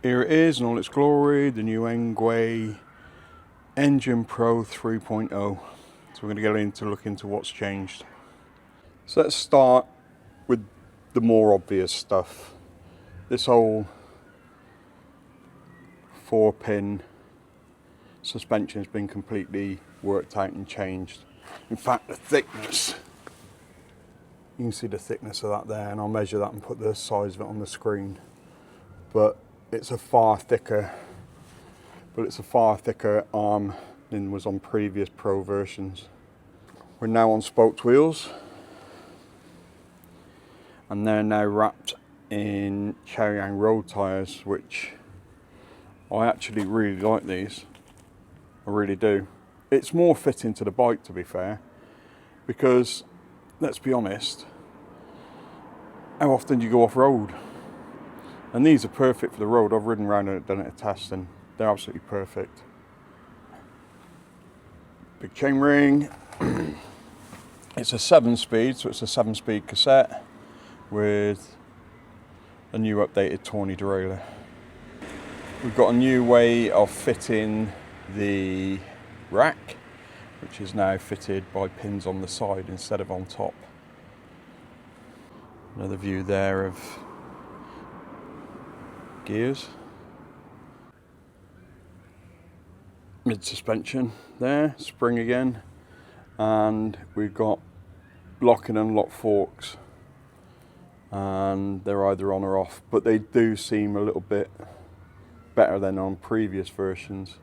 Here it is in all its glory, the new ENGWE Engine Pro 3.0. So we're going to get into look into what's changed. So let's start with the more obvious stuff. This whole 4-pin suspension has been completely worked out and changed. In fact, the thickness, you can see the thickness of that there, and I'll measure that and put the size of it on the screen. But it's a far thicker arm than was on previous Pro versions. We're now on spoked wheels, and they're now wrapped in Cheryang road tyres, which I actually really like these. I really do. It's more fitting to the bike, to be fair, because let's be honest, how often do you go off road? And these are perfect for the road. I've ridden around and done it a test, and they're absolutely perfect. Big chain ring. It's a 7-speed, so it's a 7-speed cassette with a new updated Tawny derailleur. We've got a new way of fitting the rack, which is now fitted by pins on the side instead of on top. Another view there of gears. Mid suspension there, spring again, and we've got lock and unlock forks, and they're either on or off, but they do seem a little bit better than on previous versions.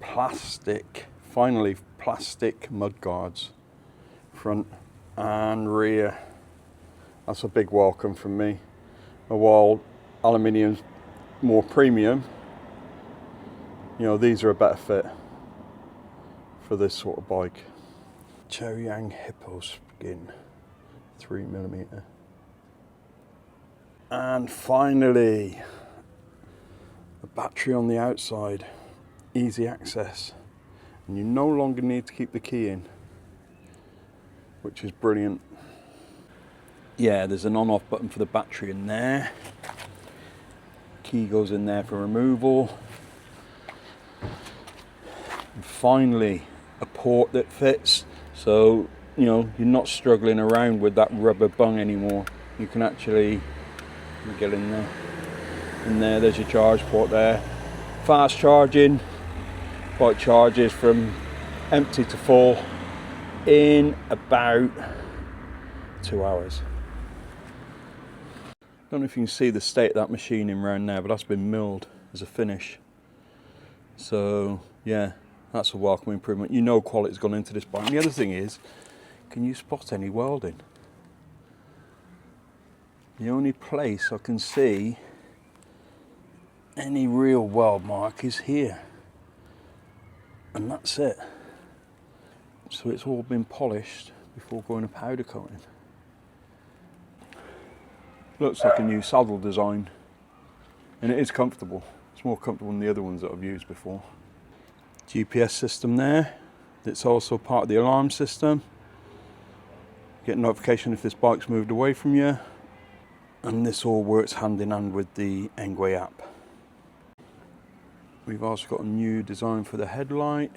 Plastic, finally plastic mud guards, front and rear. That's a big welcome from me. While aluminium's more premium, you know, these are a better fit for this sort of bike. Cheryang hippo skin, 3mm. And finally, the battery on the outside, easy access, and you no longer need to keep the key in, which is brilliant. Yeah, there's an on-off button for the battery in there. Key goes in there for removal. And finally, a port that fits, so you know you're not struggling around with that rubber bung anymore. You can actually get in there. And there's your charge port there. Fast charging. Bike charges from empty to full in about 2 hours. Don't know if you can see the state of that machining around there, but that's been milled as a finish. So yeah, that's a welcome improvement. You know quality's gone into this bike. And the other thing is, can you spot any welding? The only place I can see any real weld mark is here, and that's it. So it's all been polished before going to powder coating. Looks like a new saddle design, and it is comfortable. It's more comfortable than the other ones that I've used before. GPS system there. It's also part of the alarm system. Get a notification if this bike's moved away from you, and this all works hand in hand with the ENGWE app. We've also got a new design for the headlight,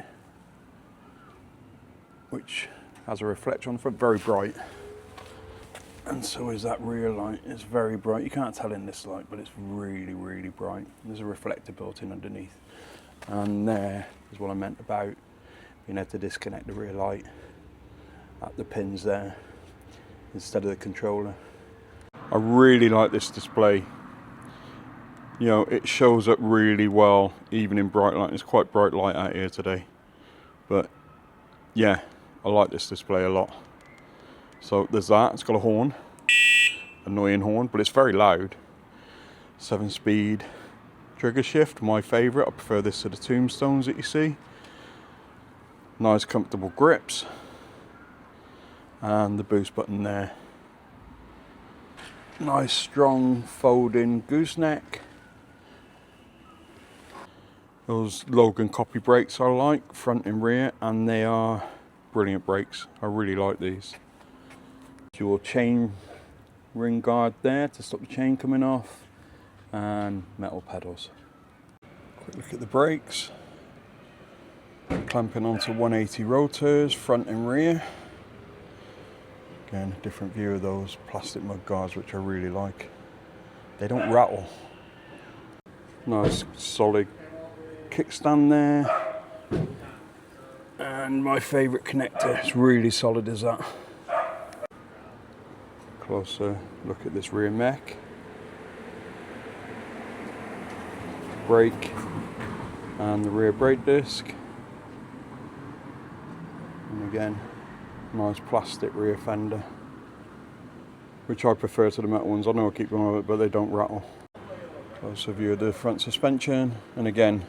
which has a reflector on the front, very bright. And so is that rear light. It's very bright. You can't tell in this light, but it's really, really bright. There's a reflector built in underneath. And there is what I meant about being able to disconnect the rear light at the pins there instead of the controller. I really like this display. You know, it shows up really well, even in bright light. It's quite bright light out here today. But yeah, I like this display a lot. So there's that, it's got a horn, annoying horn, but it's very loud. 7-speed trigger shift, my favourite. I prefer this to the tombstones that you see. Nice comfortable grips. And the boost button there. Nice strong folding gooseneck. Those Logan copy brakes I like, front and rear, and they are brilliant brakes. I really like these. Dual chain ring guard there to stop the chain coming off, and metal pedals. Quick look at the brakes. Clamping onto 180 rotors, front and rear. Again, a different view of those plastic mud guards, which I really like. They don't rattle. Nice solid kickstand there. And my favourite connector, it's really solid as that. Closer look at this rear mech. Brake and the rear brake disc. And again, nice plastic rear fender, which I prefer to the metal ones. I know I keep going on it, but they don't rattle. Closer view of the front suspension, and again,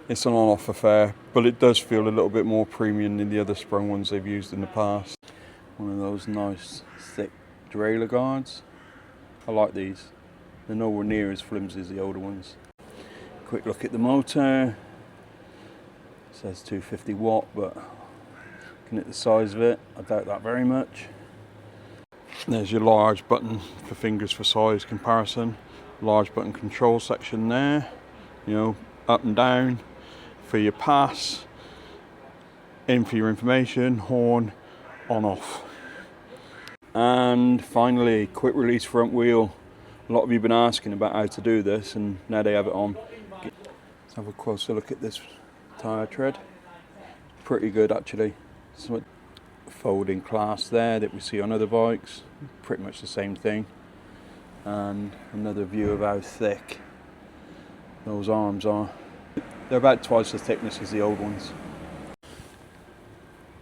it's an on-off affair, but it does feel a little bit more premium than the other sprung ones they've used in the past. One of those nice thick derailleur guards. I like these. They're nowhere near as flimsy as the older ones. Quick look at the motor. It says 250 watt, but looking at the size of it, I doubt that very much. There's your large button for fingers for size comparison. Large button control section there. You know, up and down for your pass, in for your information, horn, on off. And finally, quick release front wheel. A lot of you have been asking about how to do this, and now they have it on. Let's have a closer look at this tyre tread. Pretty good actually. Some folding clasp there that we see on other bikes, pretty much the same thing. And another view of how thick those arms are. They're about twice the thickness as the old ones.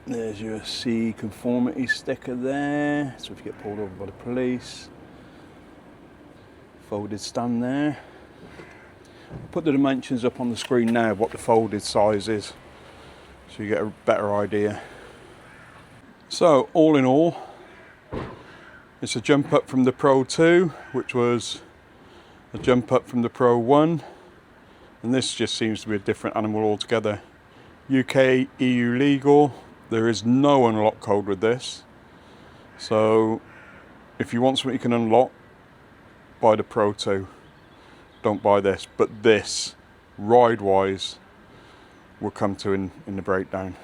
There's your C conformity sticker there, so if you get pulled over by the police. Folded stand there. I'll put the dimensions up on the screen now, what the folded size is, so you get a better idea. So all in all, it's a jump up from the Pro 2, which was a jump up from the Pro 1, and this just seems to be a different animal altogether. UK, EU legal, there is no unlock code with this, so if you want something you can unlock, buy the Pro 2, don't buy this, but this, ride-wise, we'll come to in the breakdown.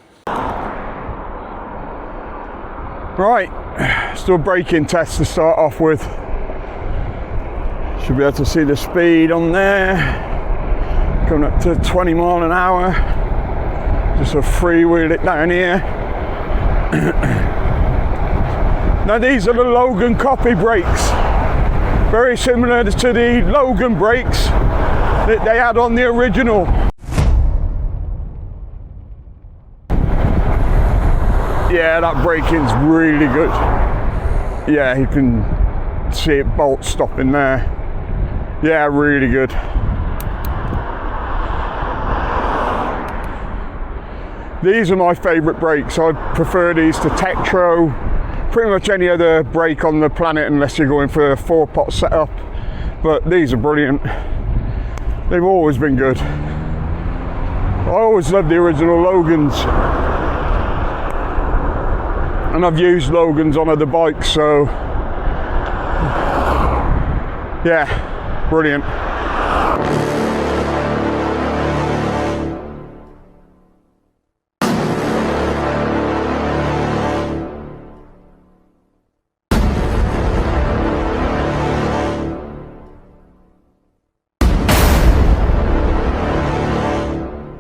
Right, let's do a braking test to start off with. Should be able to see the speed on there, coming up to 20 mile an hour. Just a freewheel it down here. Now these are the Logan copy brakes, very similar to the Logan brakes that they had on the original. Yeah, that braking's really good. Yeah, you can see it bolt stopping there. Yeah, really good. These are my favourite brakes. I prefer these to Tektro, pretty much any other brake on the planet unless you're going for a 4-pot setup. But these are brilliant. They've always been good. I always loved the original Logans. And I've used Logans on other bikes, so yeah, brilliant.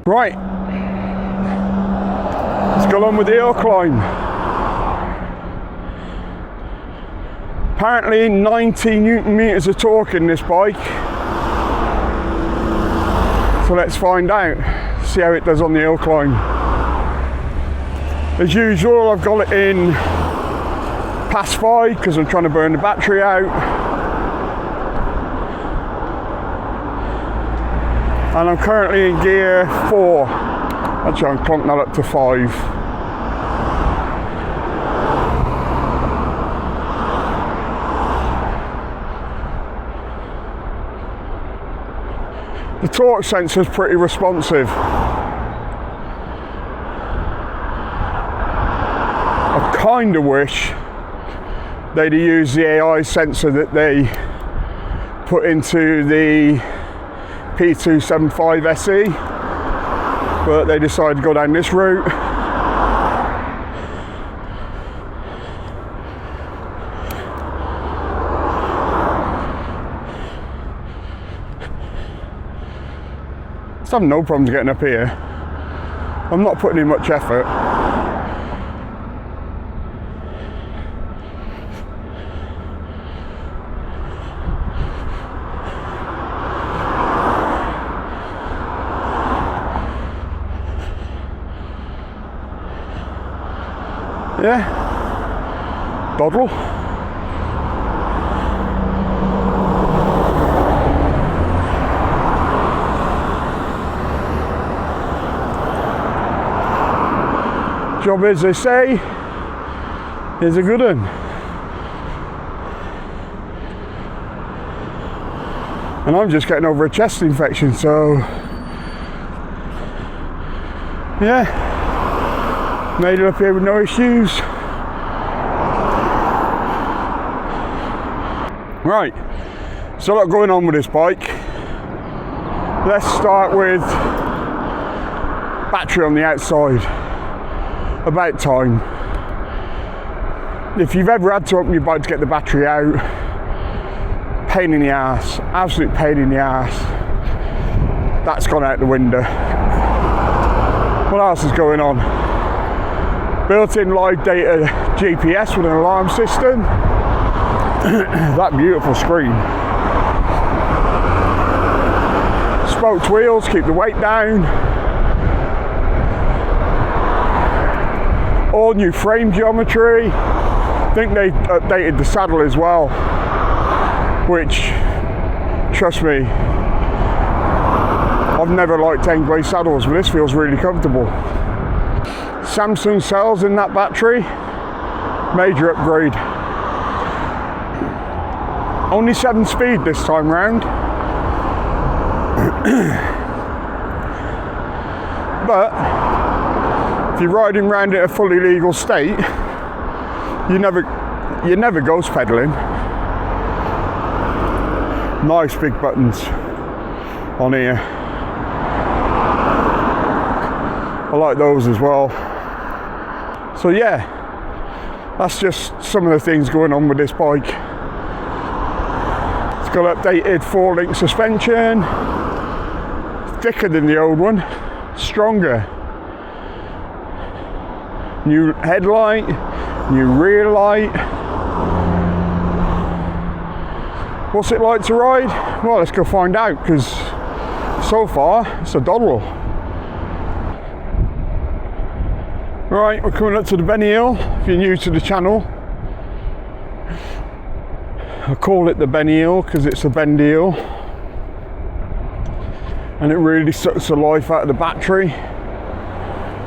Right, let's go on with the hill climb. Apparently 90 Newton meters of torque in this bike. So let's find out, see how it does on the hill climb. As usual, I've got it in pass 5 because I'm trying to burn the battery out. And I'm currently in gear 4. Actually, I'm clunked that up to 5. The torque sensor is pretty responsive. I kind of wish they'd have used the AI sensor that they put into the P275 SE, but they decided to go down this route. I'm having no problems getting up here. I'm not putting in much effort. Yeah, doddle. Job, as they say, is a good one. And I'm just getting over a chest infection, so yeah, made it up here with no issues. Right, there's a lot going on with this bike. Let's start with battery on the outside. About time. If you've ever had to open your bike to get the battery out, pain in the ass, absolute pain in the ass. That's gone out the window. What else is going on? Built-in live data GPS with an alarm system. That beautiful screen. Spoked wheels, keep the weight down. All new frame geometry. I think they updated the saddle as well, which, trust me, I've never liked ENGWE saddles, but this feels really comfortable. Samsung cells in that battery, major upgrade. Only 7-speed this time round. But if you're riding around in a fully legal state, you're never ghost pedaling. Nice big buttons on here. I like those as well. So yeah, that's just some of the things going on with this bike. It's got updated 4-link suspension, thicker than the old one, stronger. New headlight, new rear light. What's it like to ride? Well, let's go find out, because so far it's a doddle. Right, we're coming up to the Benny Hill. If you're new to the channel, I call it the Benny Hill because it's a bendy hill, and it really sucks the life out of the battery.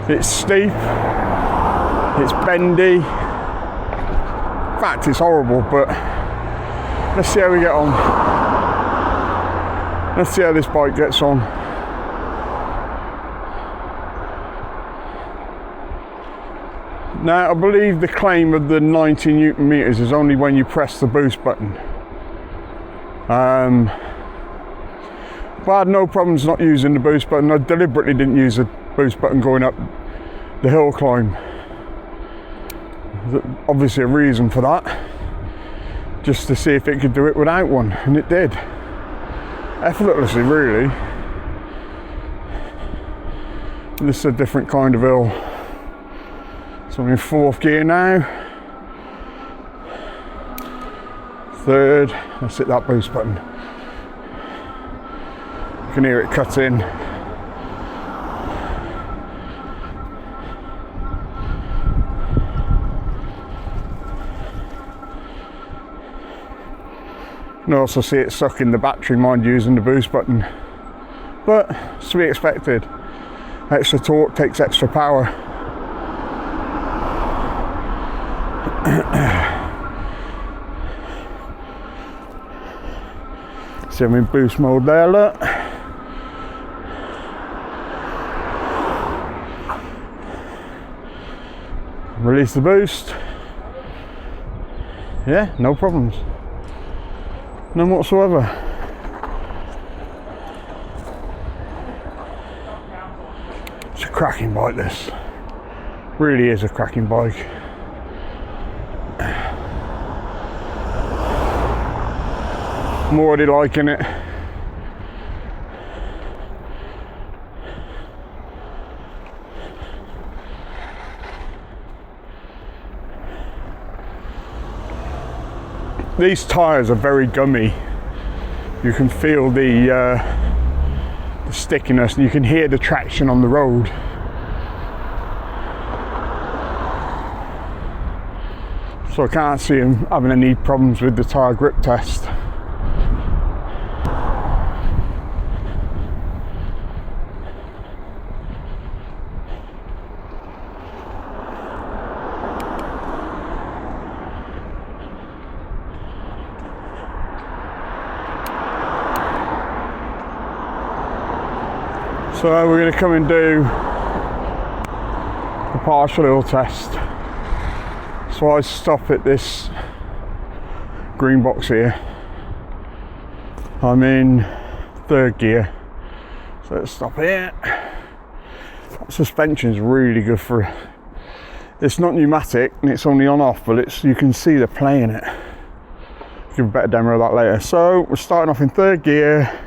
It's steep. It's bendy. In fact, it's horrible, but let's see how we get on. Let's see how this bike gets on. Now, I believe the claim of the 90 Newton meters is only when you press the boost button. But I had no problems not using the boost button. I deliberately didn't use the boost button going up the hill climb. Obviously a reason for that, just to see if it could do it without one, and it did effortlessly, really. This is a different kind of hill, so I'm in 4th gear now. 3rd, let's hit that boost button. You can hear it cut in. You can also see it sucking the battery, mind using the boost button. But it's to be expected. Extra torque takes extra power. See, I'm in boost mode there, look. Release the boost. Yeah, no problems. None whatsoever. It's a cracking bike, this. Really is a cracking bike. I'm already liking it. These tyres are very gummy. You can feel the stickiness, and you can hear the traction on the road. So I can't see him having any problems with the tyre grip test. So we're going to come and do a partial oil test. So I stop at this green box here. I'm in 3rd gear. So let's stop here. That suspension's really good for, it's not pneumatic and it's only on off, but it's, you can see they're playing it. I'll give a better demo of that later. So we're starting off in 3rd gear,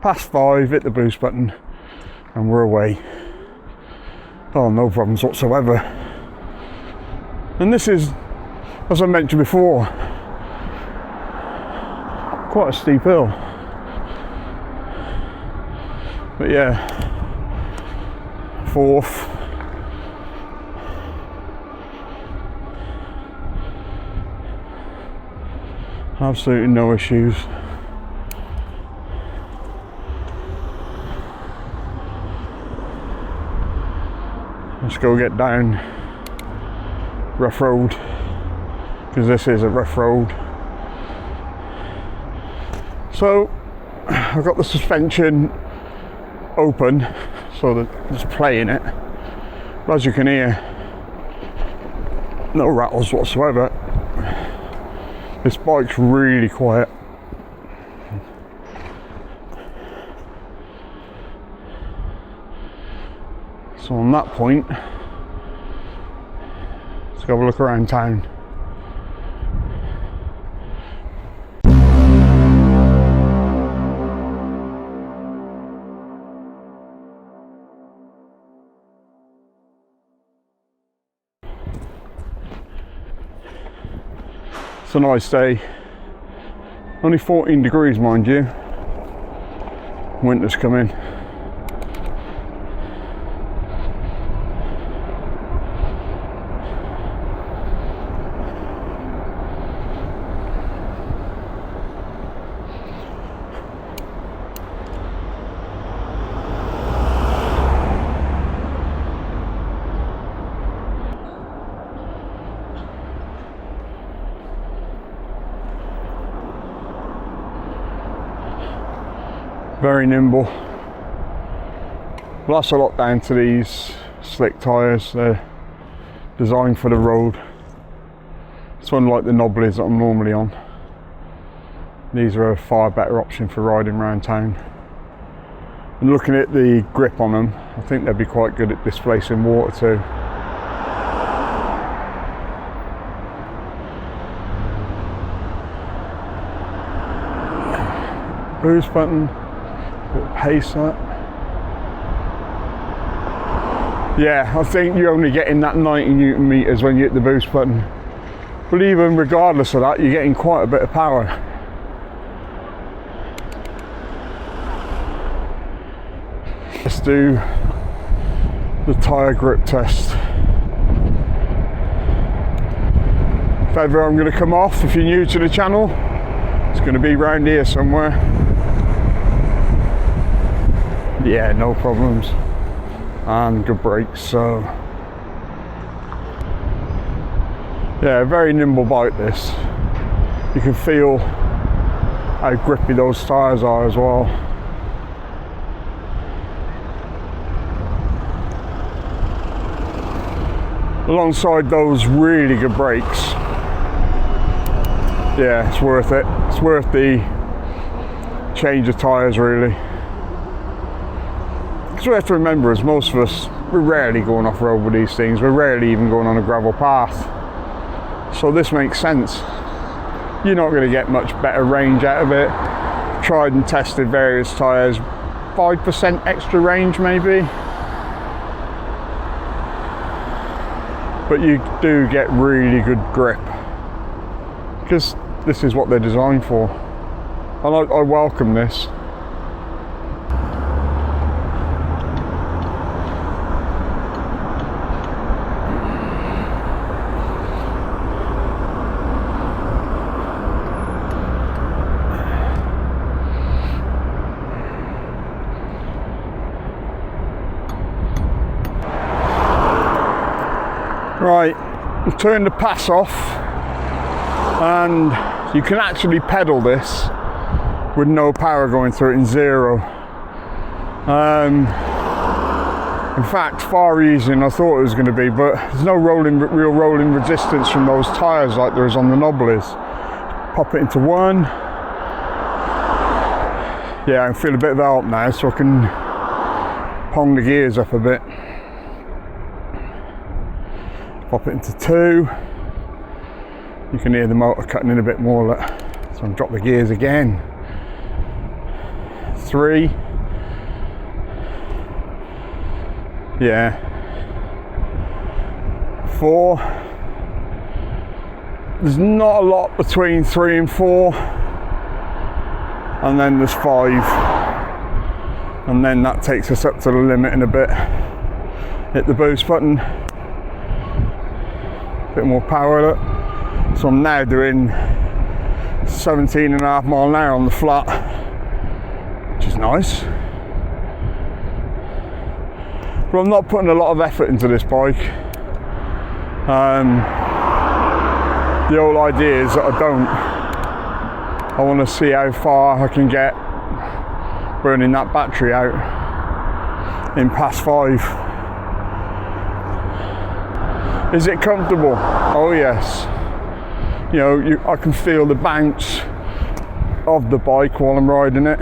past 5, hit the boost button, and we're away. Oh, no problems whatsoever. And this is, as I mentioned before, quite a steep hill. But yeah, 4th. Absolutely no issues. Let's go get down rough road, because this is a rough road. So I've got the suspension open so that it's playing it, but as you can hear, no rattles whatsoever. This bike's really quiet. So on that point, let's go have a look around town. It's a nice day. Only 14 degrees, mind you. Winter's coming. Very nimble. Well, that's a lot down to these slick tyres. They're designed for the road. It's unlike the knobblies that I'm normally on. These are a far better option for riding around town. And looking at the grip on them, I think they'd be quite good at displacing water too. Boost button. Bit of pace that. Yeah, I think you're only getting that 90 Newton meters when you hit the boost button. But even regardless of that, you're getting quite a bit of power. Let's do the tyre grip test. If ever I'm going to come off, if you're new to the channel, it's going to be round here somewhere. Yeah, no problems, and good brakes. So yeah, very nimble bike this. You can feel how grippy those tyres are as well. Alongside those really good brakes, yeah, it's worth it. It's worth the change of tyres really. Because we have to remember, as most of us, we're rarely going off-road with these things. We're rarely even going on a gravel path. So this makes sense. You're not going to get much better range out of it. Tried and tested various tyres, 5% extra range maybe. But you do get really good grip. Because this is what they're designed for. And I welcome this. Right, we'll turn the pass off, and you can actually pedal this with no power going through it in zero. In fact, far easier than I thought it was going to be, but there's no real rolling resistance from those tyres like there is on the Knobblies. Pop it into one. Yeah, I feel a bit of help now, so I can pong the gears up a bit. Pop it into two. You can hear the motor cutting in a bit more. Look. So I'll drop the gears again. Three. Yeah. Four. There's not a lot between 3 and 4. And then there's 5. And then that takes us up to the limit in a bit. Hit the boost button. Bit more power up. So I'm now doing 17.5 mile an hour on the flat, which is nice. But I'm not putting a lot of effort into this bike. The whole idea is that I want to see how far I can get burning that battery out in past 5. Is it comfortable? Oh yes. You know, I can feel the bounce of the bike while I'm riding it.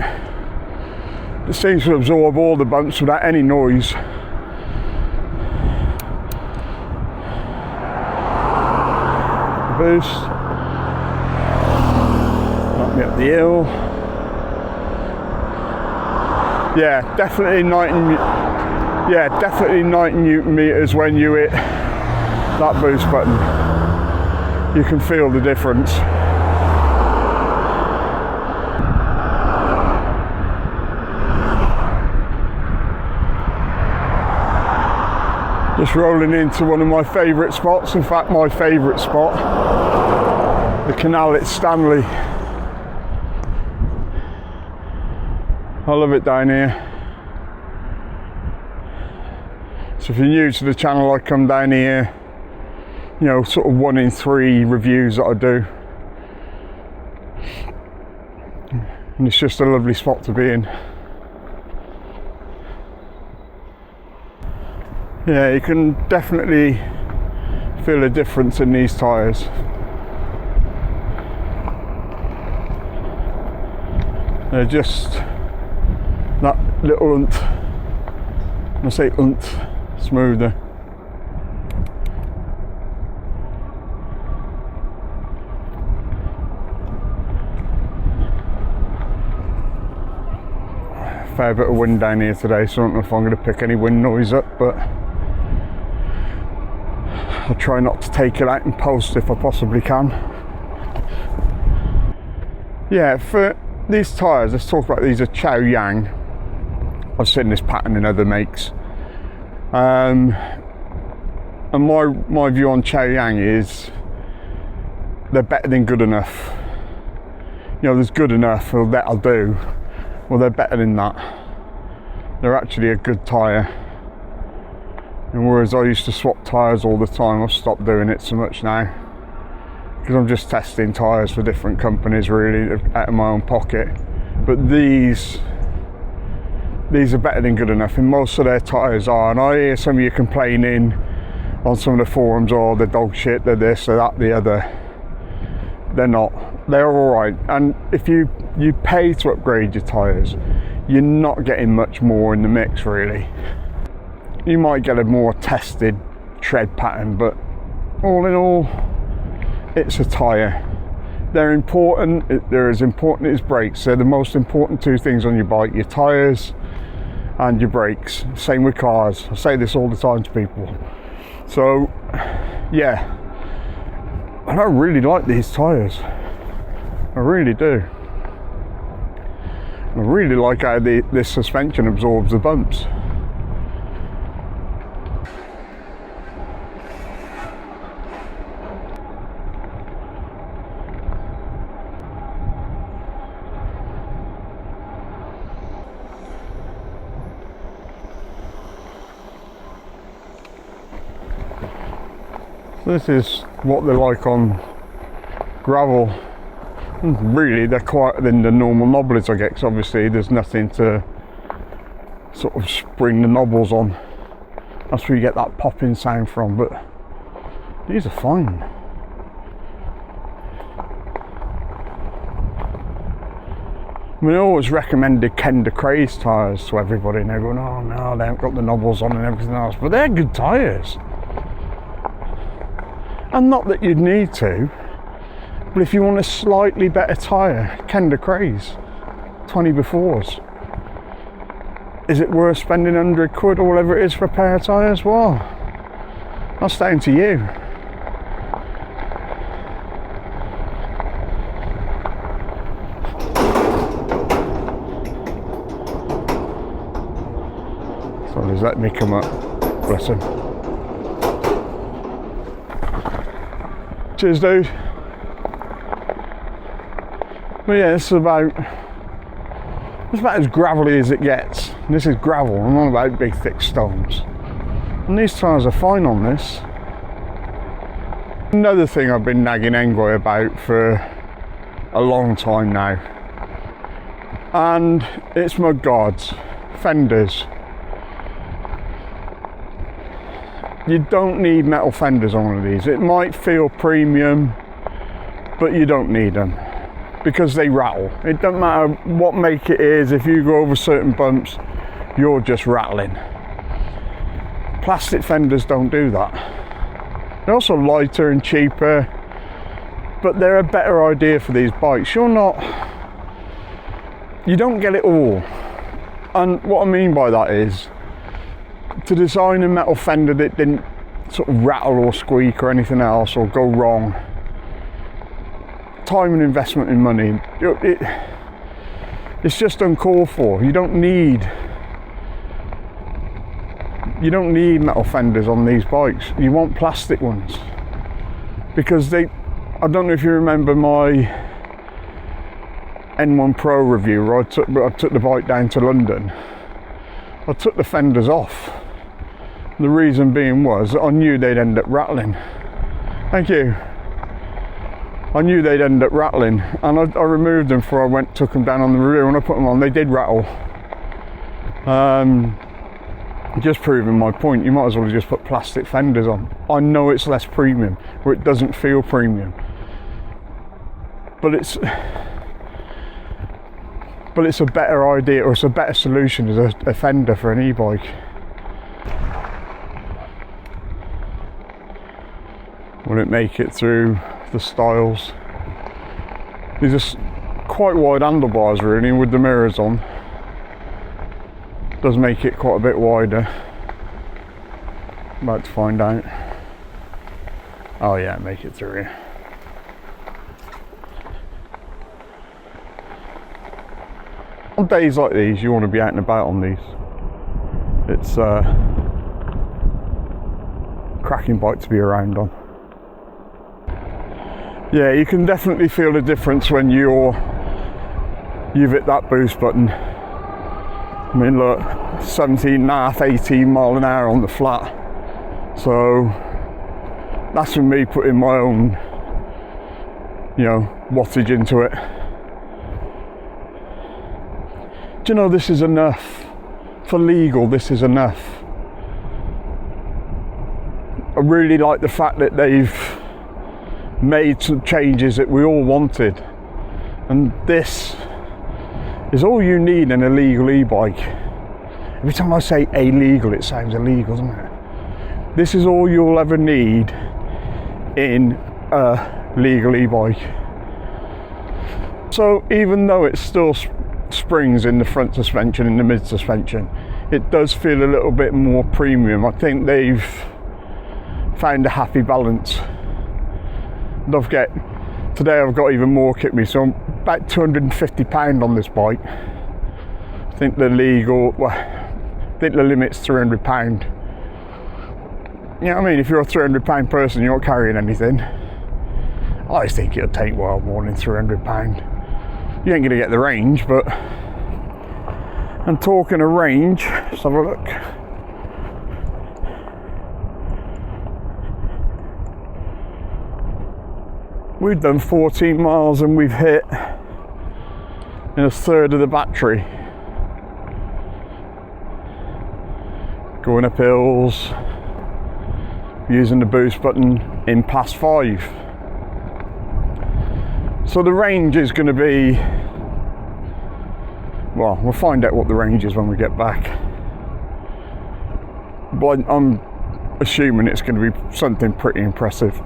It seems to absorb all the bumps without any noise. Boost. Knock me up the hill. Yeah, definitely 90 Newton meters when you hit that boost button. You can feel the difference. Just rolling into one of my favourite spots, in fact my favourite spot, the canal at Stanley. I love it down here. So if you're new to the channel, I come down here, you know, sort of 1 in 3 reviews that I do. And it's just a lovely spot to be in. Yeah, you can definitely feel a difference in these tyres. They're just that little oomph, I say oomph, smoother. Fair bit of wind down here today, so I don't know if I'm going to pick any wind noise up, but I'll try not to take it out in post if I possibly can. Yeah, for these tyres, let's talk about these are Chow Yang. I've seen this pattern in other makes. And my view on Chow Yang is they're better than good enough. You know, there's good enough, or that'll do. Well, they're better than that. They're actually a good tyre. And whereas I used to swap tyres all the time, I've stopped doing it so much now. Because I'm just testing tyres for different companies really, out of my own pocket. But these are better than good enough, and most of their tyres are. And I hear some of you complaining on some of the forums, oh, they're dog shit, they're this, they're that, the other. They're not. They're alright. And if you pay to upgrade your tyres, you're not getting much more in the mix really. You might get a more tested tread pattern, but all in all, it's a tyre. They're important, they're as important as brakes. They're the most important two things on your bike, your tyres and your brakes. Same with cars. I say this all the time to people. So yeah, and I really like these tyres. I really do. I really like how this suspension absorbs the bumps. So this is what they're like on gravel. Really, they're quieter than the normal knobblers I get, because obviously there's nothing to sort of spring the knobbles on. That's where you get that popping sound from, but these are fine. I mean, I always recommended Kender Craze tyres to everybody, and they're going, oh no, they haven't got the knobbles on and everything else, but they're good tyres. And not that you'd need to, but if you want a slightly better tyre, Kender Craze 20 befores. Is it worth spending £100 or whatever it is for a pair of tyres? Well, that's down to you. So he's letting me come up, bless him. Cheers, dude. But yeah, this is about as gravelly as it gets. And this is gravel, I'm on about big thick stones. And these tyres are fine on this. Another thing I've been nagging ENGWE about for a long time now, and it's mud guards, fenders. You don't need metal fenders on one of these. It might feel premium, but you don't need them, because they rattle. It doesn't matter what make it is, if you go over certain bumps, you're just rattling. Plastic fenders don't do that. They're also lighter and cheaper, but they're a better idea for these bikes. You don't get it all. And what I mean by that is, to design a metal fender that didn't sort of rattle or squeak or anything else or go wrong, time and investment in money, it's just uncalled for. You don't need metal fenders on these bikes. You want plastic ones, because I don't know if you remember my N1 Pro review where I took the bike down to London. I took the fenders off. The reason being was that I knew they'd end up rattling. Thank you. I knew they'd end up rattling, and I removed them before I took them down on the review. When I put them on, they did rattle. Just proving my point, you might as well just put plastic fenders on. I know it's less premium, or it doesn't feel premium, but it's a better idea, or it's a better solution as a fender for an e-bike. Will it make it through the styles? These are quite wide handlebars really, with the mirrors on. Does make it quite a bit wider. About to find out. Oh yeah, make it through here. On days like these, you want to be out and about on these. It's a cracking bike to be around on. Yeah, you can definitely feel the difference when you've hit that boost button. I mean, look, 17.5, 18 mile an hour on the flat. So that's with me putting my own, wattage into it. Do you know, this is enough. For legal, this is enough. I really like the fact that they've made some changes that we all wanted, and this is all you need in a legal e-bike. Every time I say illegal, it sounds illegal, doesn't it? This is all you'll ever need in a legal e-bike. So even though it's still springs in the front suspension, in the mid suspension, it does feel a little bit more premium. I think they've found a happy balance. Don't forget, today I've got even more kit me, so I'm about £250 on this bike. I think the limit's £300. You know what I mean? If you're a £300 person, you're not carrying anything. I think it'll take well more than £300. You ain't gonna get the range, but I'm talking a range. Let's have a look. We've done 14 miles and we've hit in a third of the battery. Going up hills, using the boost button in past 5. So the range is going to be, well, we'll find out what the range is when we get back. But I'm assuming it's going to be something pretty impressive.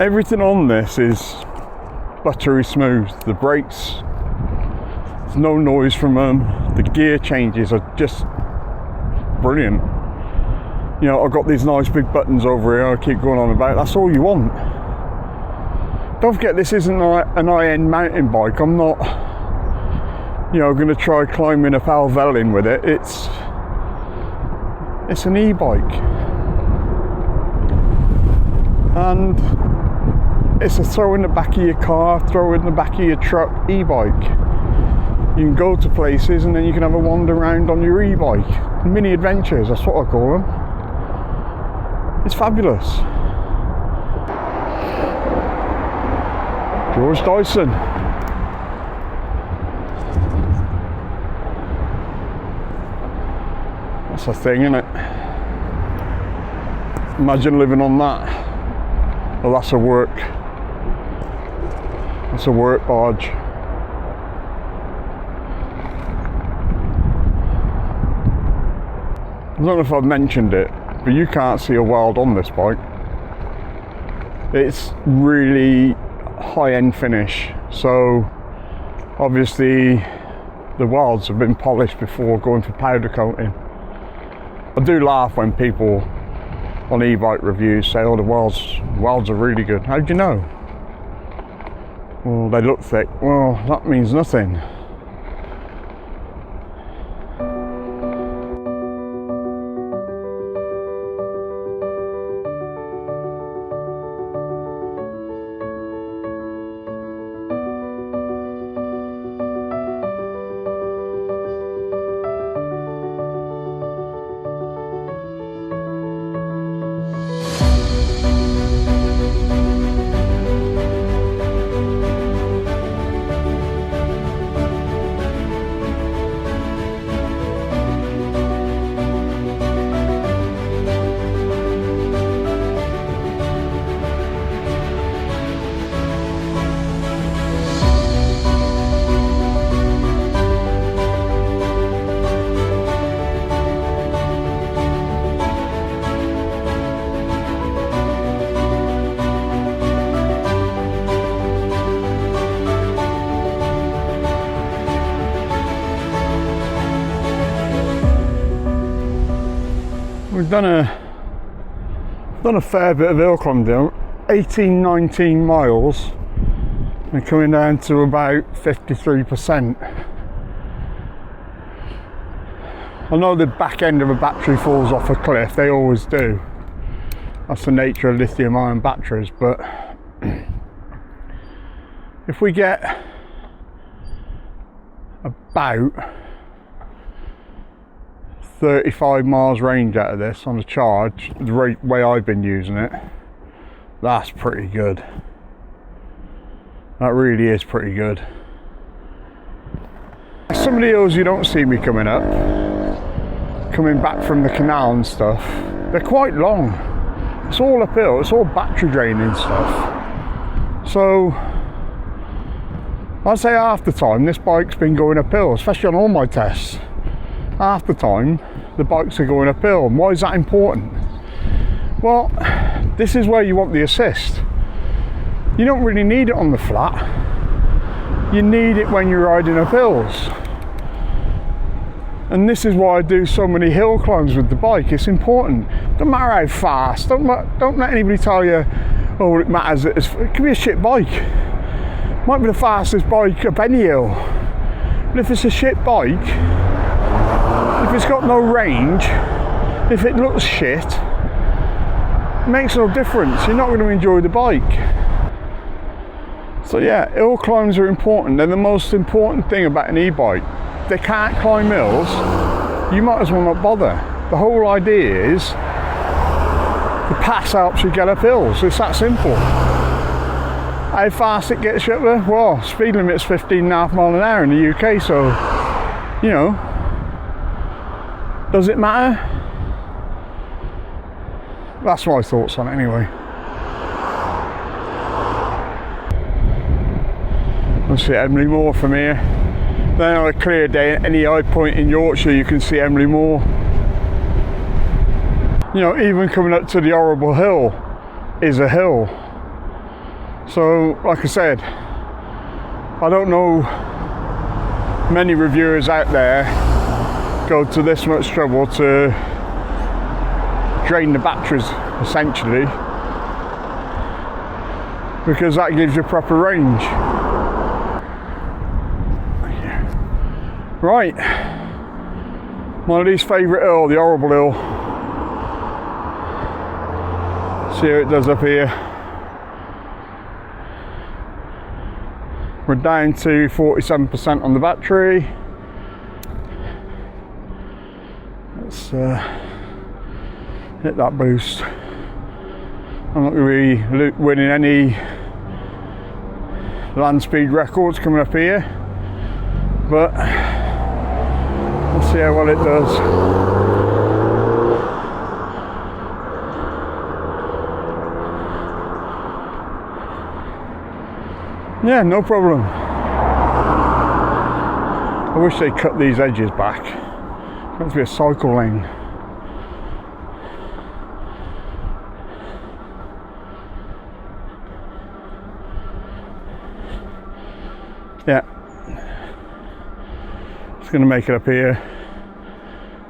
Everything on this is buttery smooth. The brakes, there's no noise from them. The gear changes are just brilliant. You know, I've got these nice big buttons over here I keep going on about. That's all you want. Don't forget, this isn't an high-end mountain bike. I'm not, you know, going to try climbing up Alvelin with it. It's an e-bike. And it's a throw in the back of your car, throw in the back of your truck e-bike. You can go to places and then you can have a wander around on your e-bike. Mini adventures, that's what I call them. It's fabulous. George Dyson. That's a thing, isn't it? Imagine living on that. Well, that's a work barge. I don't know if I've mentioned it, but you can't see a weld on this bike. It's really high-end finish, so obviously the welds have been polished before going for powder coating. I do laugh when people on e-bike reviews say, oh, the welds are really good. How do you know? Well, they look thick. Well, that means nothing. We've done a fair bit of hill climb down, 19 miles, and coming down to about 53%. I know the back end of a battery falls off a cliff, they always do. That's the nature of lithium ion batteries, but if we get about 35 miles range out of this on the charge, the way I've been using it, that's pretty good. That really is pretty good. Some of the hills you don't see me coming up, coming back from the canal and stuff, they're quite long. It's all uphill, it's all battery draining stuff. So I'd say half the time this bike's been going uphill, especially on all my tests. Half the time the bikes are going uphill. And why is that important? Well, this is where you want the assist. You don't really need it on the flat. You need it when you're riding up hills. And this is why I do so many hill climbs with the bike. It's important. Don't matter how fast. Don't let anybody tell you, oh, it matters. It can be a shit bike. Might be the fastest bike up any hill. But if it's a shit bike, if it's got no range, if it looks shit, it makes no difference. You're not going to enjoy the bike. So yeah, hill climbs are important. They're the most important thing about an e-bike. If they can't climb hills, you might as well not bother. The whole idea is the pass helps you get up hills. It's that simple. How fast it gets you up there? Well, speed limit's 15.5 miles an hour in the UK, so, you know, does it matter? That's my thoughts on it anyway. Let's see Emily Moor from here. Then on a clear day at any high point in Yorkshire you can see Emily Moor. You know, even coming up to the horrible hill is a hill. So, like I said, I don't know many reviewers out there go to this much trouble to drain the batteries, essentially, because that gives you proper range. Right, my least favourite hill, the horrible hill. See how it does up here. We're down to 47% on the battery. Let's hit that boost. I'm not going to be winning any land speed records coming up here, but let's see how well it does. Yeah, no problem. I wish they'd cut these edges back. It's meant to be a cycle lane. Yeah. Just going to make it up here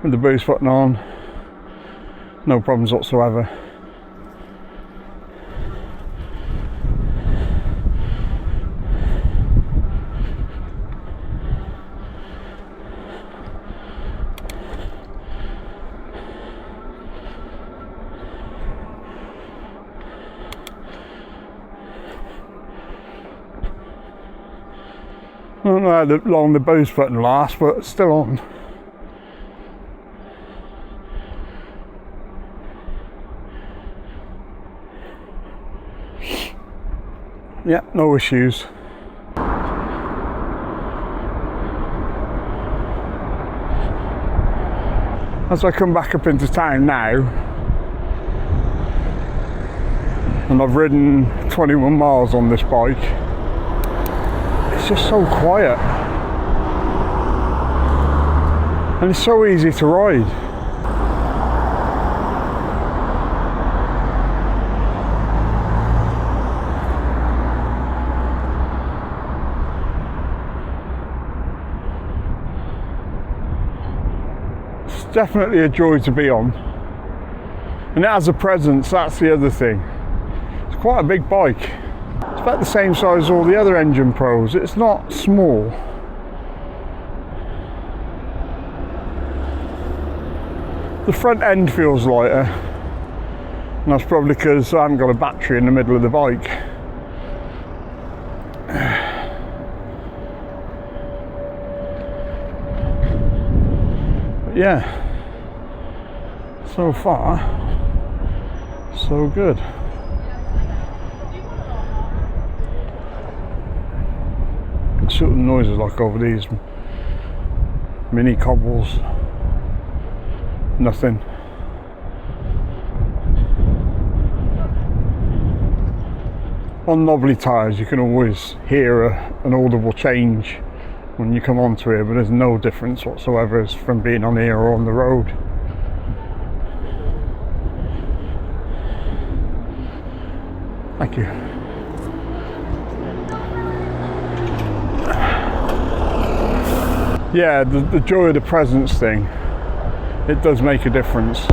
with the boost button on. No problems whatsoever. I don't know how long the boost button lasts, but it's still on. Yeah, no issues. As I come back up into town now, and I've ridden 21 miles on this bike, it's just so quiet and it's so easy to ride. It's definitely a joy to be on, and it has a presence. That's the other thing. It's quite a big bike. It's about the same size as all the other Engine Pros. It's not small. The front end feels lighter, and that's probably because I haven't got a battery in the middle of the bike. But yeah, so far, so good. See what the noise is like over these mini cobbles. Nothing. On knobbly tyres you can always hear an audible change when you come onto here, but there's no difference whatsoever from being on here or on the road. Thank you. Yeah, the joy of the presence thing, it does make a difference.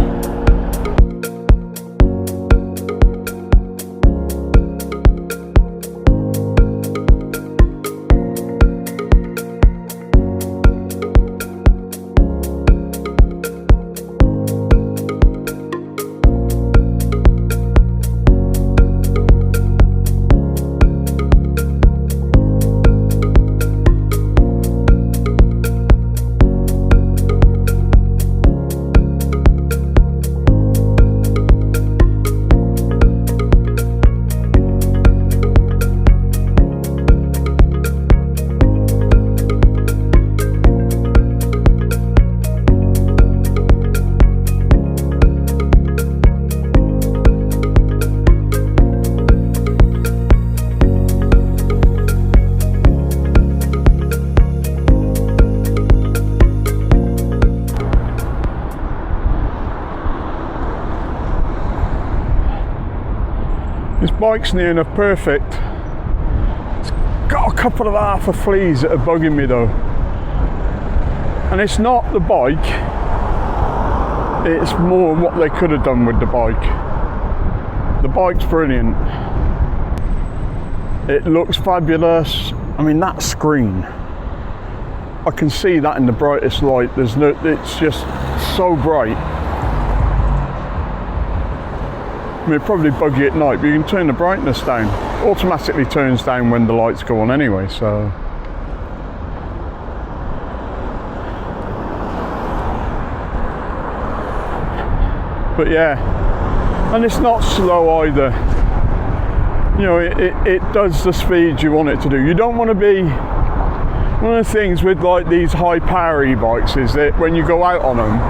This bike's near enough perfect. It's got a couple of half of fleas that are bugging me though. And it's not the bike, it's more what they could have done with the bike. The bike's brilliant. It looks fabulous. I mean, that screen, I can see that in the brightest light. It's just so bright. I mean, it'd probably bug you at night, but you can turn the brightness down. Automatically turns down when the lights go on anyway, so. But yeah, and it's not slow either. You know, it does the speed you want it to do. You don't want to be, one of the things with like these high power e-bikes is that when you go out on them,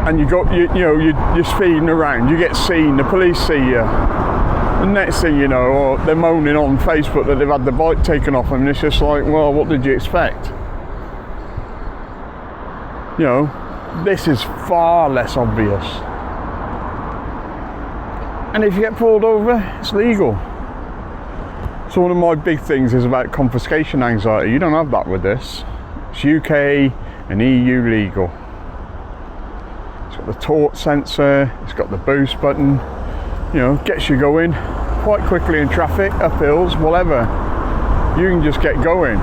and you're speeding around, you get seen, the police see you. The next thing you know, or they're moaning on Facebook that they've had the bike taken off them, and it's just like, well, what did you expect? You know, this is far less obvious. And if you get pulled over, it's legal. So one of my big things is about confiscation anxiety. You don't have that with this. It's UK and EU legal. It's got the torque sensor, it's got the boost button, you know, gets you going quite quickly in traffic, up hills, whatever. You can just get going.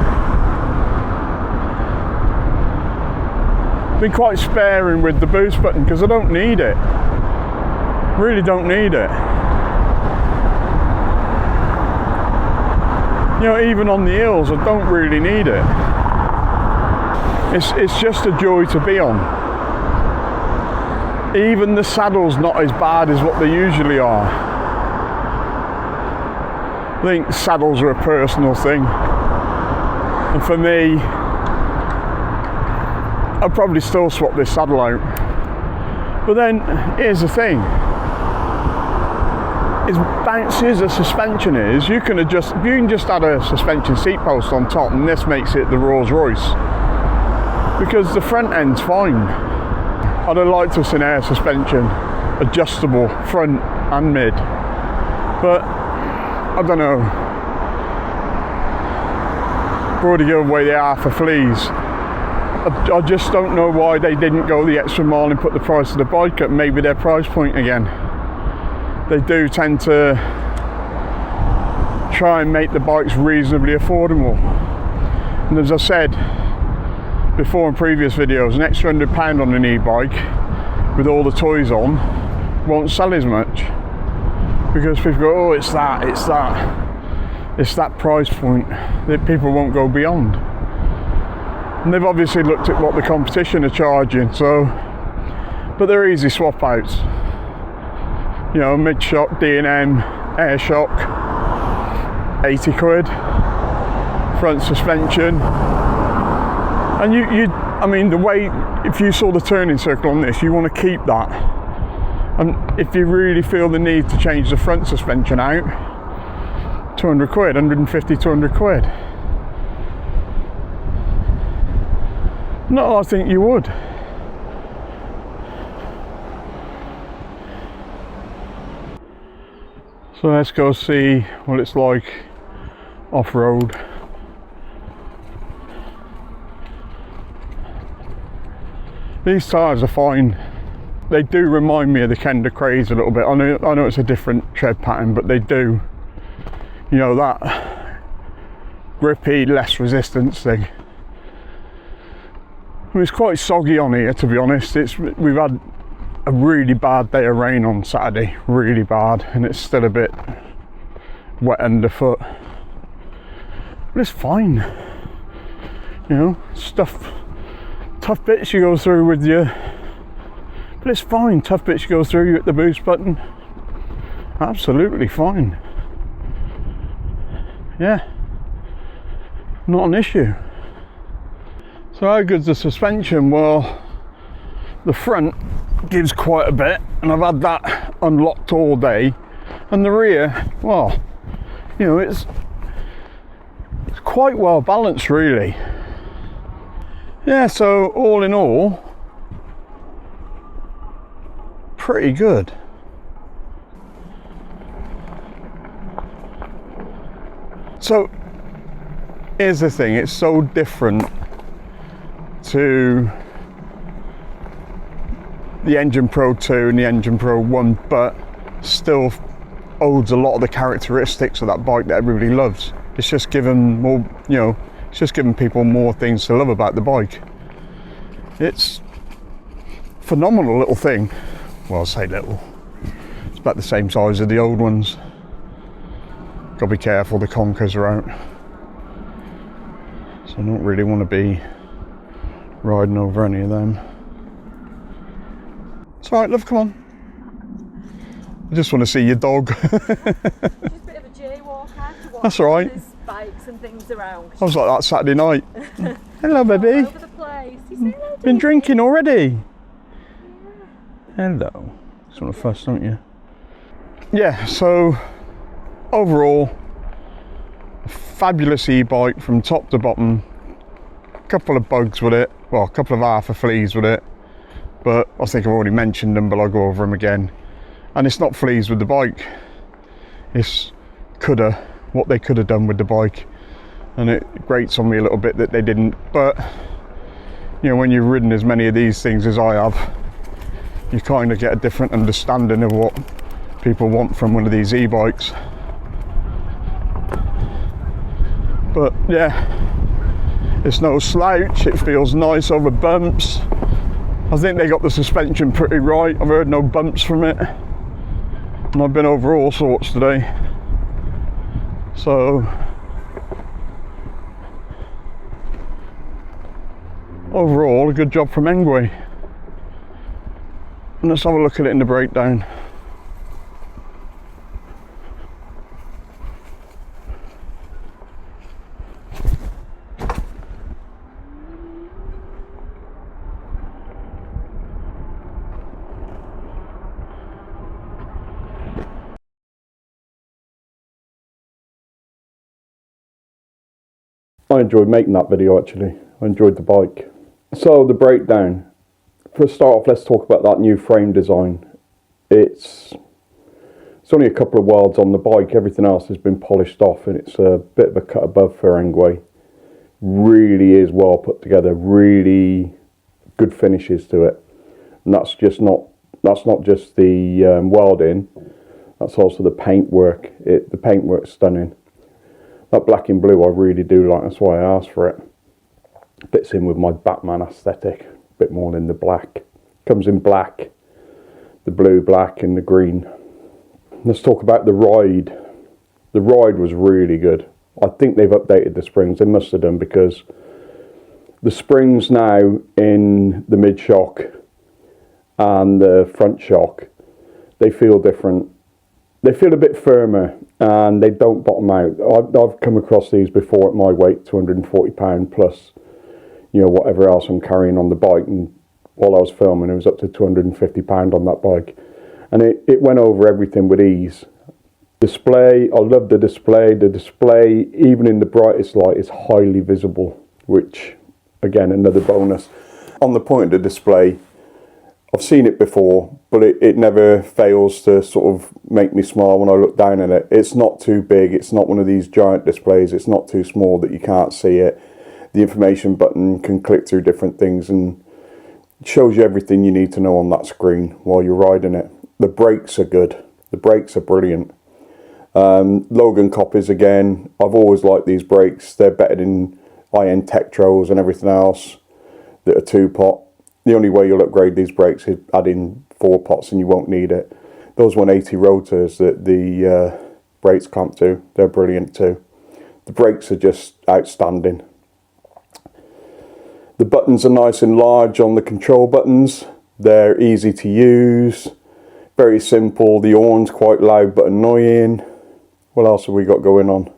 Been quite sparing with the boost button because I don't need it. Really don't need it. You know, even on the hills, I don't really need it. It's just a joy to be on. Even the saddle's not as bad as what they usually are. I think saddles are a personal thing. And for me, I'd probably still swap this saddle out. But then, here's the thing. As bouncy as a suspension is, you can just add a suspension seat post on top, and this makes it the Rolls Royce. Because the front end's fine. I'd have liked us in air suspension, adjustable front and mid, but I don't know. Already given away the half of fleas. I just don't know why they didn't go the extra mile and put the price of the bike up, maybe their price point again. They do tend to try and make the bikes reasonably affordable. And as I said before in previous videos, an extra £100 on an e-bike with all the toys on won't sell as much, because people go, oh, it's that price point that people won't go beyond. And they've obviously looked at what the competition are charging, so, but they're easy swap outs. You know, mid shock, D&M, air shock, 80 quid, front suspension. And I mean, the way, if you saw the turning circle on this, you want to keep that. And if you really feel the need to change the front suspension out, 200 quid, 150, 200 quid. No, I think you would. So let's go see what it's like off-road. These tyres are fine. They do remind me of the Kender Craze a little bit. I know it's a different tread pattern, but they do, you know, that grippy, less resistance thing. I mean, it's quite soggy on here, to be honest. We've had a really bad day of rain on Saturday, really bad, and it's still a bit wet underfoot. But it's fine. You know, tough bits you go through with you, but it's fine. Tough bits you go through, you hit the boost button. Absolutely fine. Yeah, not an issue. So how good's the suspension? Well, the front gives quite a bit, and I've had that unlocked all day, and the rear, well, you know, it's quite well balanced really. Yeah, so all in all, pretty good. So here's the thing, it's so different to the Engine Pro 2 and the Engine Pro 1, but still holds a lot of the characteristics of that bike that everybody loves. It's just given more, you know, it's just giving people more things to love about the bike. It's a phenomenal little thing. Well, I say little. It's about the same size as the old ones. Gotta be careful, the conkers are out. So I don't really want to be riding over any of them. It's alright, love, come on. I just want to see your dog. Just a bit of a jaywalk out to watch. That's alright. There's bikes and things around. I was like that Saturday night. Hello, baby. All over the place. You say hello, Been Dee? drinking already? Hello. Just want to fuss, don't you? Yeah, so overall, a fabulous e-bike from top to bottom. A couple of bugs with it, well, a couple of half fleas with it, but I think I've already mentioned them, but I'll go over them again. And it's not fleas with the bike, it's what they could have done with the bike, and it grates on me a little bit that they didn't. But you know, when you've ridden as many of these things as I have, you kind of get a different understanding of what people want from one of these e-bikes. But yeah, it's no slouch, it feels nice over bumps. I think they got the suspension pretty right. I've heard no bumps from it, and I've been over all sorts today. So overall, a good job from ENGWE. And let's have a look at it in the breakdown. I enjoyed making that video actually. I enjoyed the bike. So the breakdown. For a start off, let's talk about that new frame design. It's only a couple of welds on the bike, everything else has been polished off, and it's a bit of a cut above for ENGWE. Really is well put together, really good finishes to it. And that's not just the welding, that's also the paintwork. The paintwork's stunning. That black and blue I really do like, that's why I asked for it. Fits in with my Batman aesthetic, a bit more than the black. Comes in black, the blue, black and the green. Let's talk about the ride. The ride was really good. I think they've updated the springs, they must have done, because the springs now in the mid shock and the front shock, they feel different. They feel a bit firmer and they don't bottom out. I've come across these before at my weight, £240 plus, you know, whatever else I'm carrying on the bike. And while I was filming, it was up to £250 on that bike. and it went over everything with ease. Display, I love the display. The display, even in the brightest light, is highly visible, which, again, another bonus. On the point of the display, I've seen it before, but it never fails to sort of make me smile when I look down at it. It's not too big, it's not one of these giant displays, it's not too small that you can't see it. The information button can click through different things and shows you everything you need to know on that screen while you're riding it. The brakes are good, the brakes are brilliant. Logan copies again, I've always liked these brakes, they're better than IN Tektros and everything else that are 2-pot. The only way you'll upgrade these brakes is add in 4 pots and you won't need it. Those 180 rotors that the brakes clamp to, they're brilliant too. The brakes are just outstanding. The buttons are nice and large on the control buttons. They're easy to use, very simple. The horn's quite loud but annoying. What else have we got going on?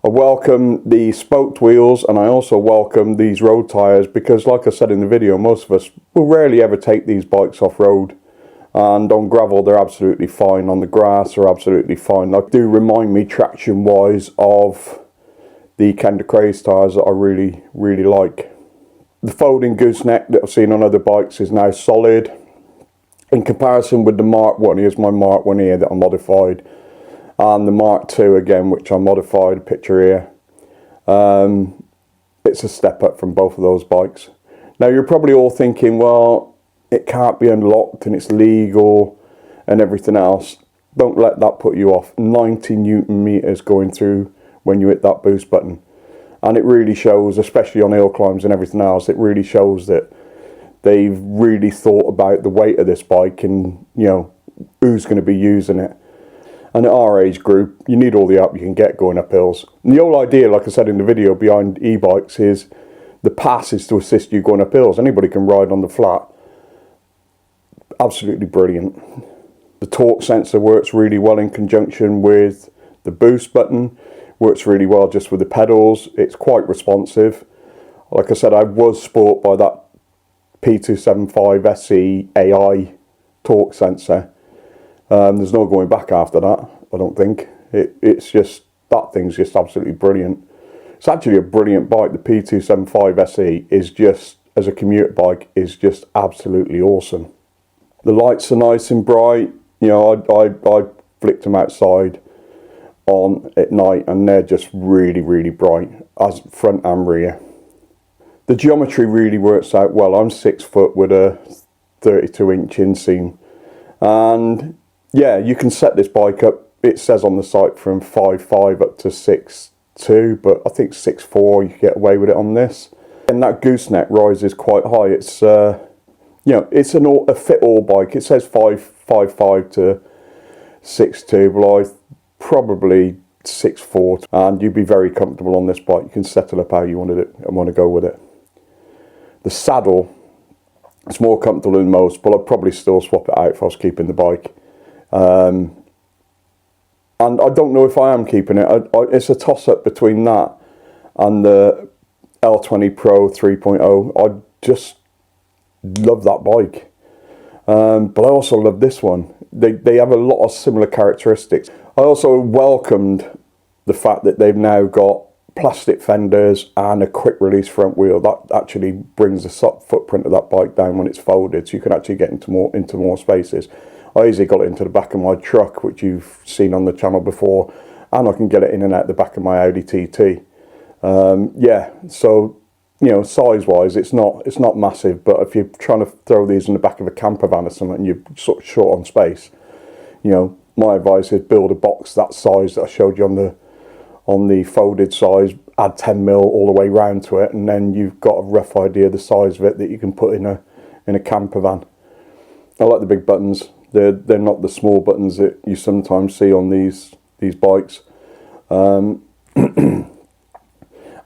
I welcome the spoked wheels, and I also welcome these road tyres, because like I said in the video, most of us will rarely ever take these bikes off-road, and on gravel they're absolutely fine, on the grass they're absolutely fine. They do remind me traction wise of the Kender Craze tyres that I really like. The folding gooseneck that I've seen on other bikes is now solid. In comparison with the Mark 1, here's my Mark 1 here that I modified, and the Mark 2 again, which I modified, picture here. It's a step up from both of those bikes. Now you're probably all thinking, well, it can't be unlocked and it's legal and everything else. Don't let that put you off. 90 Newton meters going through when you hit that boost button. And it really shows, especially on hill climbs and everything else, it really shows that they've really thought about the weight of this bike and, you know, who's going to be using it. And at our age group, you need all the help you can get going up hills. And the whole idea, like I said in the video, behind e-bikes is the pass is to assist you going up hills. Anybody can ride on the flat. Absolutely brilliant. The torque sensor works really well in conjunction with the boost button. Works really well just with the pedals. It's quite responsive. Like I said, I was spooked by that P275 SE AI torque sensor. There's no going back after that, I don't think. It's just, that thing's just absolutely brilliant. It's actually a brilliant bike. The P275 SE is just, as a commuter bike, is just absolutely awesome. The lights are nice and bright. You know, I flicked them outside on at night and they're just really bright, as front and rear. The geometry really works out well. I'm 6 foot with a 32-inch inseam, and yeah, you can set this bike up, it says on the site, from 5'5" up to 6'2", but I think 6'4" you can get away with it on this. And that gooseneck rises quite high. It's you know, it's a fit-all bike. It says 5'5" to 6'2", but I probably 6'4", and you'd be very comfortable on this bike. You can set it up how you wanted it and want to go with it. The saddle, it's more comfortable than most, but I'd probably still swap it out if I was keeping the bike. And I don't know if I am keeping it. It's a toss-up between that and the L20 Pro 3.0. I just love that bike. But I also love this one. They have a lot of similar characteristics. I also welcomed the fact that they've now got plastic fenders and a quick release front wheel. That actually brings the footprint of that bike down when it's folded, so you can actually get into more spaces. I easily got it into the back of my truck, which you've seen on the channel before, and I can get it in and out the back of my Audi TT. Yeah, so you know, size wise it's not massive, but if you're trying to throw these in the back of a camper van or something and you're sort of short on space, you know, my advice is build a box that size that I showed you on the folded size, add 10mm all the way round to it, and then you've got a rough idea of the size of it that you can put in a camper van. I like the big buttons. They're not the small buttons that you sometimes see on these bikes. And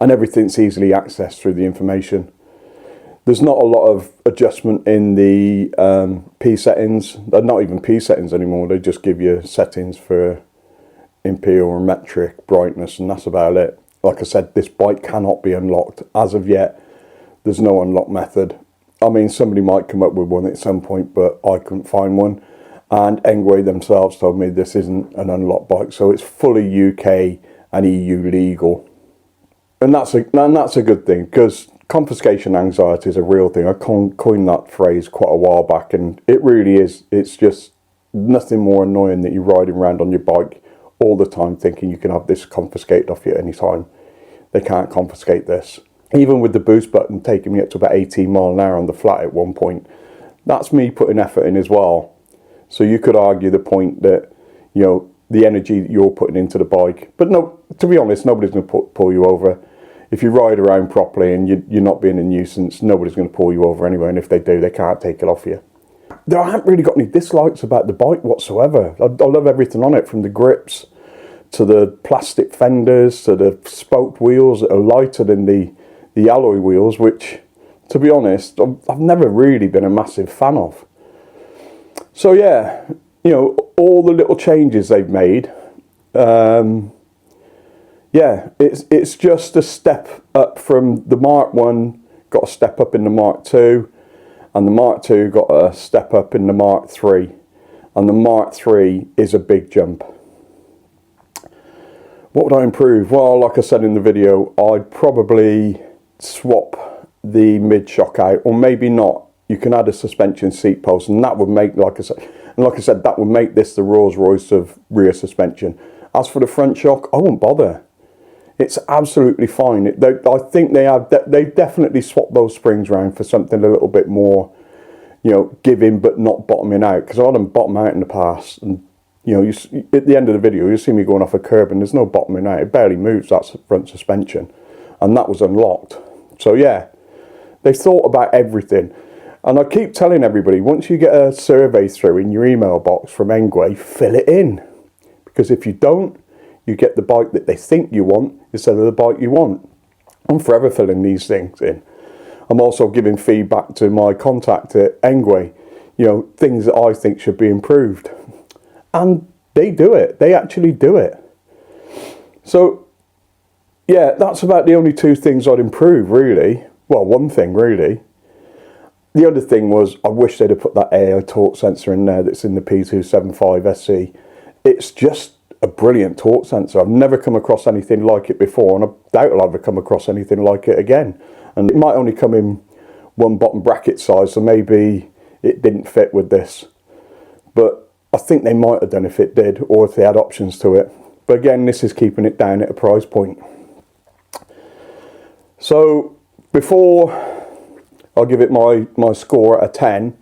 everything's easily accessed through the information. There's not a lot of adjustment in the P settings. They're not even P settings anymore. They just give you settings for imperial and metric brightness, and that's about it. Like I said, this bike cannot be unlocked. As of yet, there's no unlock method. I mean, somebody might come up with one at some point, but I couldn't find one. And ENGWE themselves told me this isn't an unlocked bike, so it's fully UK and EU legal. And that's a good thing, because confiscation anxiety is a real thing. I coined that phrase quite a while back, and it really is. It's just nothing more annoying that you're riding around on your bike all the time thinking you can have this confiscated off you at any time. They can't confiscate this. Even with the boost button taking me up to about 18 mile an hour on the flat at one point, that's me putting effort in as well. So you could argue the point that, you know, the energy that you're putting into the bike. But no, to be honest, nobody's going to pull you over. If you ride around properly and you're not being a nuisance, nobody's going to pull you over anyway. And if they do, they can't take it off you. I haven't really got any dislikes about the bike whatsoever. I love everything on it, from the grips to the plastic fenders to the spoked wheels that are lighter than the alloy wheels, which, to be honest, I've never really been a massive fan of. So yeah, you know, all the little changes they've made, yeah, it's just a step up from the Mark 1, got a step up in the Mark 2, and the Mark 2 got a step up in the Mark 3, and the Mark 3 is a big jump. What would I improve? Well, like I said in the video, I'd probably swap the mid shock out, or maybe not. You can add a suspension seat post, and that would make, like I said, that would make this the Rolls Royce of rear suspension. As for the front shock, I wouldn't bother. It's absolutely fine. I think they definitely swapped those springs around for something a little bit more, you know, giving but not bottoming out. Because I had them bottom out in the past, and you know, at the end of the video, you see me going off a curb, and there's no bottoming out. It barely moves, that front suspension, and that was unlocked. So yeah, they thought about everything. And I keep telling everybody, once you get a survey through in your email box from ENGWE, fill it in. Because if you don't, you get the bike that they think you want instead of the bike you want. I'm forever filling these things in. I'm also giving feedback to my contact at ENGWE, you know, things that I think should be improved. And they do it. They actually do it. So, yeah, that's about the only two things I'd improve, really. Well, one thing, really. The other thing was, I wish they'd have put that AI torque sensor in there that's in the P275 SE. It's just a brilliant torque sensor. I've never come across anything like it before, and I doubt I'll ever come across anything like it again. And it might only come in one bottom bracket size, so maybe it didn't fit with this. But I think they might have done if it did, or if they had options to it. But again, this is keeping it down at a price point. So before I'll give it my score out of 10,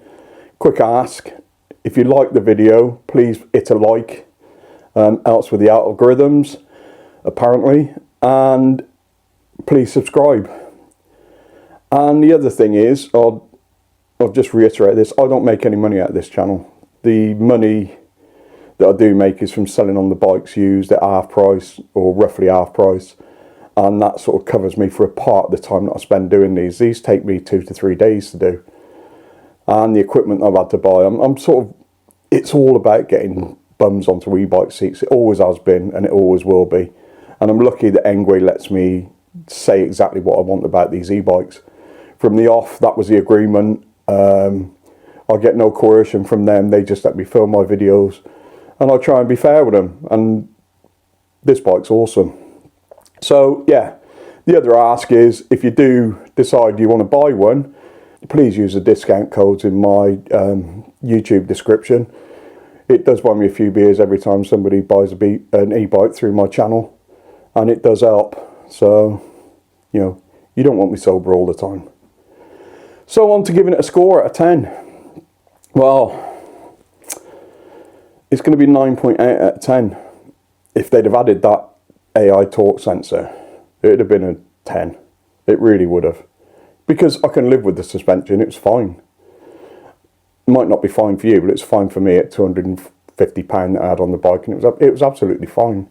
quick ask, if you like the video, please hit a like, else with the algorithms, apparently, and please subscribe. And the other thing is, I'll just reiterate this, I don't make any money out of this channel. The money that I do make is from selling on the bikes used at half price, or roughly half price, and that sort of covers me for a part of the time that I spend doing these. These take me 2 to 3 days to do. And the equipment I've had to buy, I'm sort of, it's all about getting bums onto e-bike seats. It always has been, and it always will be. And I'm lucky that ENGWE lets me say exactly what I want about these e-bikes. From the off, that was the agreement. I get no coercion from them. They just let me film my videos, and I try and be fair with them. And this bike's awesome. So yeah, the other ask is, if you do decide you want to buy one, please use the discount codes in my YouTube description. It does buy me a few beers every time somebody buys an e-bike through my channel, and it does help. So, you know, you don't want me sober all the time. So on to giving it a score out of 10. Well, it's going to be 9.8 out of 10. If they'd have added that AI torque sensor, it would have been a 10. It really would have. Because I can live with the suspension, it's fine. It might not be fine for you, but it's fine for me at £250 that I had on the bike, and it was absolutely fine.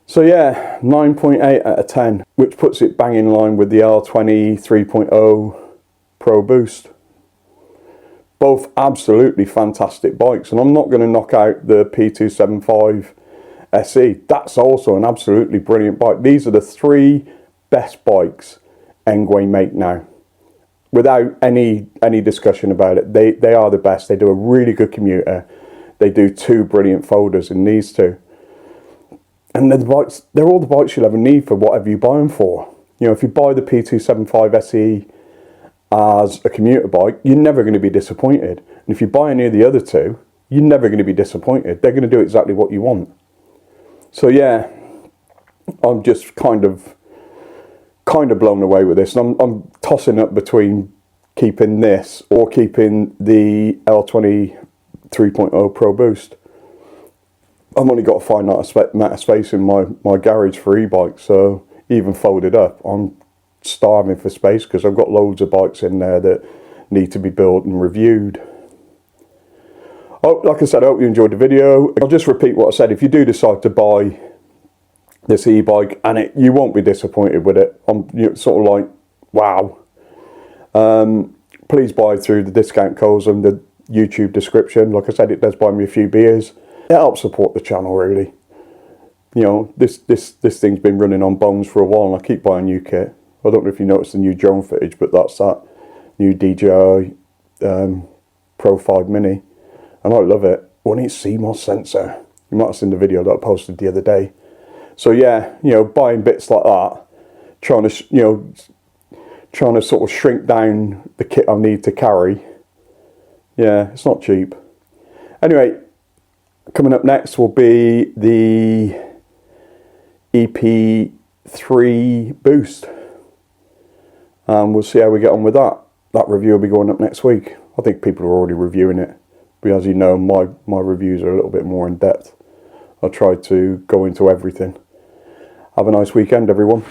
So yeah, 9.8 out of 10, which puts it bang in line with the R20 3.0 Pro Boost. Both absolutely fantastic bikes, and I'm not going to knock out the P275 SE. That's also an absolutely brilliant bike. These are the 3 best bikes ENGWE make now. without any discussion about it, they are the best. They do a really good commuter. They do 2 brilliant folders in these 2. And they're all the bikes you'll ever need for whatever you buy them for. You know, if you buy the P275 SE as a commuter bike, you're never going to be disappointed. And if you buy any of the other 2, you're never going to be disappointed. They're going to do exactly what you want. So yeah, I'm just kind of blown away with this. And I'm tossing up between keeping this or keeping the L20 3.0 Pro Boost. I've only got a finite amount of space in my garage for e-bikes, so even folded up, I'm starving for space because I've got loads of bikes in there that need to be built and reviewed. Oh, like I said, I hope you enjoyed the video. I'll just repeat what I said. If you do decide to buy this e-bike, and you won't be disappointed with it, I'm sort of like, wow. Please buy through the discount codes and the YouTube description. Like I said, it does buy me a few beers. It helps support the channel, really. You know, this thing's been running on bones for a while, and I keep buying new kit. I don't know if you noticed the new drone footage, but that's that new DJI Pro 5 Mini, and I love it. One inch CMOS sensor. You might have seen the video that I posted the other day. So yeah, you know, buying bits like that, trying to sort of shrink down the kit I need to carry. Yeah, it's not cheap. Anyway, coming up next will be the EP3 Boost. And we'll see how we get on with that. That review will be going up next week. I think people are already reviewing it. But as you know, my reviews are a little bit more in depth. I try to go into everything. Have a nice weekend, everyone.